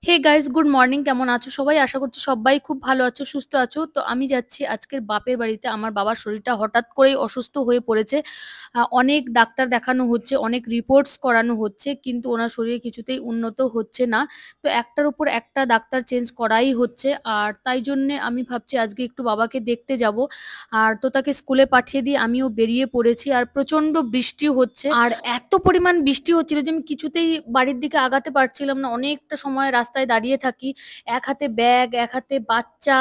Hey guys, good morning. কেমন আছো সবাই? আশা করছি সবাই খুব ভালো আছো, সুস্থ আছো। তো আমি যাচ্ছি আজকের বাপের বাড়িতে। আমার বাবার শরীরটা হঠাৎ করেই অসুস্থ হয়ে পড়েছে। অনেক ডাক্তার দেখানো হচ্ছে, অনেক রিপোর্টস করানো হচ্ছে, কিন্তু ওনার শরীরে কিছুতেই উন্নত হচ্ছে না। তো একটার উপর একটা ডাক্তার চেঞ্জ করাই হচ্ছে। আর তাই জন্যে আমি ভাবছি আজকে একটু বাবাকে দেখতে যাব। আর তো তাকে স্কুলে পাঠিয়ে দিয়ে আমিও বেরিয়ে পড়েছি। আর প্রচন্ড বৃষ্টি হচ্ছে, আর এত পরিমাণ বৃষ্টি হচ্ছিল যে আমি কিছুতেই বাড়ির দিকে আগাতে পারছিলাম না। অনেকটা সময় রাস্তায় দাঁড়িয়ে থাকি, এক হাতে ব্যাগ, এক হাতে বাচ্চা,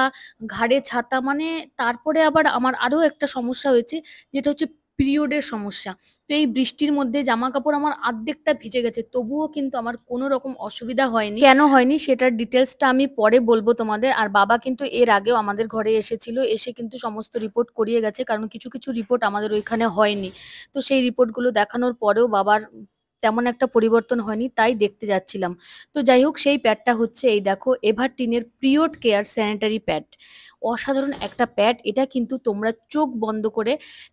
ঘাড়ে ছাতা। মানে তারপরে আবার আমার আরো একটা সমস্যা হয়েছে, যেটা হচ্ছে পিরিয়ডের সমস্যা। তো এই বৃষ্টির মধ্যে জামা কাপড় আমার অর্ধেকটা ভিজে গেছে, তবুও কিন্তু আমার কোনো রকম অসুবিধা হয়নি। কেন হয়নি সেটার ডিটেলসটা আমি পরে বলবো তোমাদের। আর বাবা কিন্তু এর আগেও আমাদের ঘরে এসেছিল, এসে কিন্তু সমস্ত রিপোর্ট করিয়ে গেছে, কারণ কিছু কিছু রিপোর্ট আমাদের ওইখানে হয়নি। তো সেই রিপোর্টগুলো দেখানোর পরেও বাবার তেমন একটা পরিবর্তন হয়নি, তাই দেখতে যাচ্ছিলাম। তো যাই হোক, সেই প্যাডটা হচ্ছে এই দেখো, এভারটিনের পিরিয়ড কেয়ার স্যানিটারি প্যাড। অসাধারণ একটা প্যাড, এটা কিন্তু তোমরা চোখ বন্ধ করে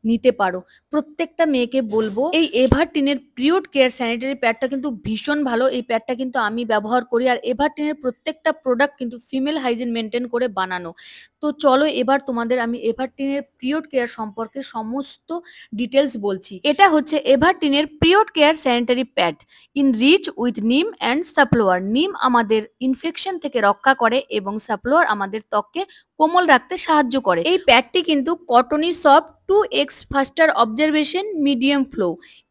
নিতে পারো। প্রত্যেকটা মেয়েকে বলবো, এই এভারটিনের পিরিয়ড কেয়ার স্যানিটারি প্যাডটা কিন্তু ভীষণ ভালো। এই প্যাডটা কিন্তু আমি ব্যবহার করি। আর এভারটিনের প্রত্যেকটা প্রোডাক্ট কিন্তু ফিমেল হাইজিন মেনটেন করে বানানো। তো চলো এবার তোমাদের আমি এভারটিনের পিরিয়ড কেয়ার সম্পর্কে সমস্ত ডিটেলস বলছি। এটা হচ্ছে এভারটিনের period care sanitary pad enriched with neem and সাপলোয়ার। নিম আমাদের ইনফেকশন থেকে রক্ষা করে এবং সাপলোয়ার আমাদের ত্বককে কোমল রাখতে সাহায্য করে। এই প্যাডটি কিন্তু Courtney soft 2x faster observation medium flow.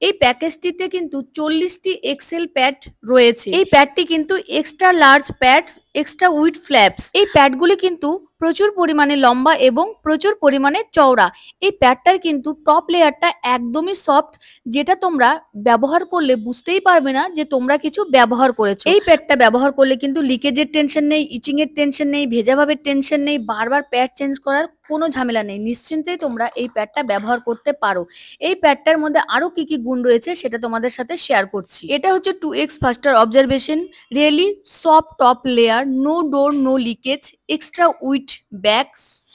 এই প্যাকেজটিতে কিন্তু 40টি এক্সেল প্যাড রয়েছে। এই প্যাডটি কিন্তু extra large pads, extra weed flaps. এই প্যাডগুলি কিন্তু প্রচুর পরিমাণে লম্বা এবং প্রচুর পরিমাণে চওড়া। এই প্যাডটার কিন্তু টপ লেয়ারটা একদমই সফট, যেটা তোমরা ব্যবহার করলে বুঝতেই পারবে না যে তোমরা কিছু ব্যবহার করেছো। এই প্যাডটা ব্যবহার করলে কিন্তু লিকেজের টেনশন নেই, ইচিং এর টেনশন নেই, ভেজা ভাবের টেনশন নেই, বারবার প্যাড চেঞ্জ করার কোনো ঝামেলা নেই। নিশ্চিন্তেই তোমরা এই প্যাডটা ব্যবহার করতে পারো। এই প্যাডটার মধ্যে আরো কি কি গুণ রয়েছে সেটা তোমাদের সাথে শেয়ার করছি। এটা হচ্ছে 2x faster observation, really soft top layer, no door no leakage, extra wide back,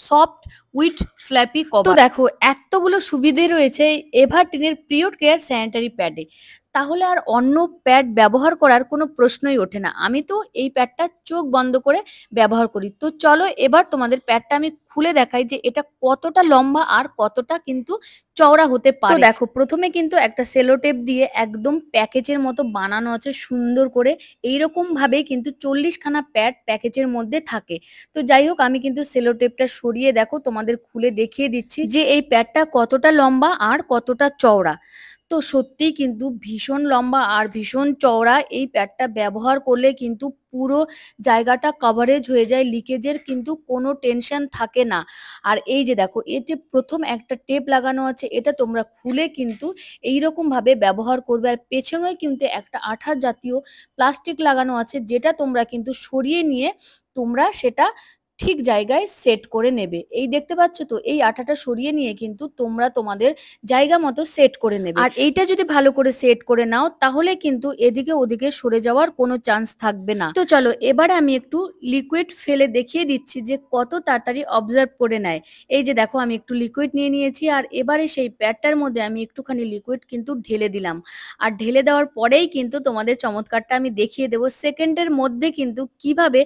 soft with flappy cover. তো দেখো, এতগুলো সুবিধে রয়েছে এভারটিনের পিরিয়ড কেয়ার স্যানিটারি প্যাডে। তাহলে আর অন্য প্যাড ব্যবহার করার কোনো প্রশ্নই ওঠে না। আমি তো এই প্যাডটা চোখ বন্ধ করে ব্যবহার করি। তো চলো এবার তোমাদের প্যাডটা আমি খুলে দেখাই যে এটা কতটা লম্বা আর কতটা কিন্তু চওড়া হতে পারে। তো দেখো, প্রথমে কিন্তু একটা সেলো টেপ দিয়ে একদম প্যাকেজের মতো বানানো আছে সুন্দর করে। এইরকম ভাবে কিন্তু 40খানা প্যাড প্যাকেজের মধ্যে থাকে। তো যাই হোক, আমি কিন্তু সেলো টেপটা সরিয়ে দেখো তোমাদের খুলে দেখিয়ে দিচ্ছি যে এই প্যাডটা কতটা লম্বা আর কতটা চওড়া। তো সত্যিই কিন্তু ভীষণ লম্বা আর ভীষণ চওড়া। এই প্যাডটা ব্যবহার করলে কিন্তু পুরো জায়গাটা কভারেজ হয়ে যায়, লিকেজের কিন্তু কোনো টেনশন থাকে না। আর এই যে দেখো, এতে প্রথম একটা টেপ লাগানো আছে, এটা তোমরা খুলে কিন্তু এইরকম ভাবে ব্যবহার করবে। আর পেছনে কিন্তু একটা আঠার জাতীয় প্লাস্টিক লাগানো আছে, যেটা তোমরা কিন্তু সরিয়ে নিয়ে তোমরা সেটা ঠিক জায়গায় সেট করে নেবে। এই দেখতে পাচ্ছ তো, এই আঠাটা সরিয়ে নিয়ে কিন্তু তোমরা তোমাদের জায়গা মতো সেট করে নেবে। আর এইটা যদি ভালো করে সেট করে নাও, তাহলে কিন্তু এদিকে ওদিকে সরে যাওয়ার কোনো চান্স থাকবে না। তো চলো এবারে আমি একটু লিকুইড ফেলে দেখিয়ে দিচ্ছি যে কত তাড়াতাড়ি অবজার্ভ করে নেয়। এই যে দেখো, আমি একটু লিকুইড নিয়ে নিয়েছি, আর এবারে সেই প্যাডটার মধ্যে আমি একটুখানি লিকুইড কিন্তু ঢেলে দিলাম। আর ঢেলে দেওয়ার পরেই কিন্তু তোমাদের চমৎকারটা আমি দেখিয়ে দেবো। সেকেন্ডের মধ্যে কিন্তু কিভাবে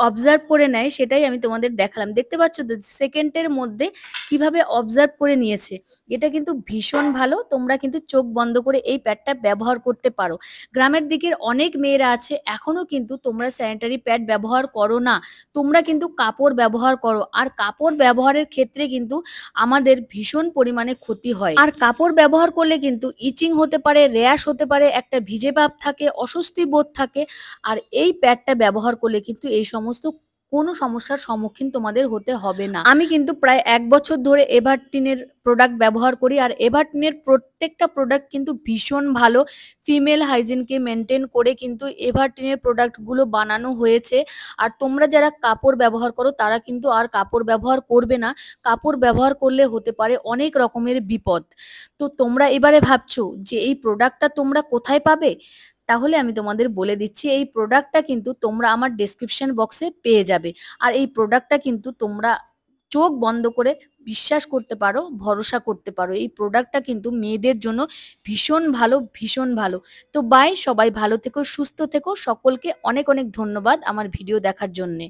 অবজার্ভ করে নেয় সেটাই আমি তোমাদের দেখালাম। দেখতে পাচ্ছ তো সেকেন্ডের মধ্যে কিভাবে অবজার্ভ করে নিয়েছে। এটা কিন্তু ভীষণ ভালো। তোমরা কিন্তু চোখ বন্ধ করে এই প্যাডটা ব্যবহার করতে পারো। গ্রামের দিকের অনেক মেয়েরা আছে এখনো কিন্তু তোমরা স্যানিটারি প্যাড ব্যবহার করো না, তোমরা কিন্তু কাপড় ব্যবহার করো। আর কাপড় ব্যবহারের ক্ষেত্রে কিন্তু আমাদের ভীষণ পরিমাণে ক্ষতি হয়। আর কাপড় ব্যবহার করলে কিন্তু ইচিং হতে পারে, র্যাশ হতে পারে, একটা ভিজে ভাব থাকে, অস্বস্তি বোধ থাকে। আর এই প্যাডটা ব্যবহার করলে কিন্তু এই সমস্ত কোনো সমস্যার সম্মুখীন তোমাদের হতে হবে না। আমি কিন্তু প্রায় 1 বছর ধরে এভারটিনের প্রোডাক্ট ব্যবহার করি। আর এভারটিনের প্রত্যেকটা প্রোডাক্ট কিন্তু ভীষণ ভালো। ফিমেল হাইজিনকে মেনটেন করে কিন্তু এভারটিনের প্রোডাক্টগুলো বানানো হয়েছে। আর তোমরা যারা কাপড় ব্যবহার করো তারা কিন্তু আর কাপড় ব্যবহার করবে না। কাপড় ব্যবহার করলে হতে পারে অনেক রকমের বিপদ। তো তোমরা এবারে ভাবছো যে এই প্রোডাক্টটা তোমরা কোথায় পাবে? তাহলে আমি তোমাদের বলে দিচ্ছি, এই প্রোডাক্টটা কিন্তু তোমরা আমার ডেসক্রিপশন বক্সে পেয়ে যাবে। আর এই প্রোডাক্টটা কিন্তু তোমরা চোখ বন্ধ করে বিশ্বাস করতে পারো, ভরসা করতে পারো। এই প্রোডাক্টটা কিন্তু মেয়েদের জন্য ভীষণ ভালো, ভীষণ ভালো। তো বাই, সবাই ভালো থেকো, সুস্থ থেকো। সকলকে অনেক অনেক ধন্যবাদ আমার ভিডিও দেখার জন্যে।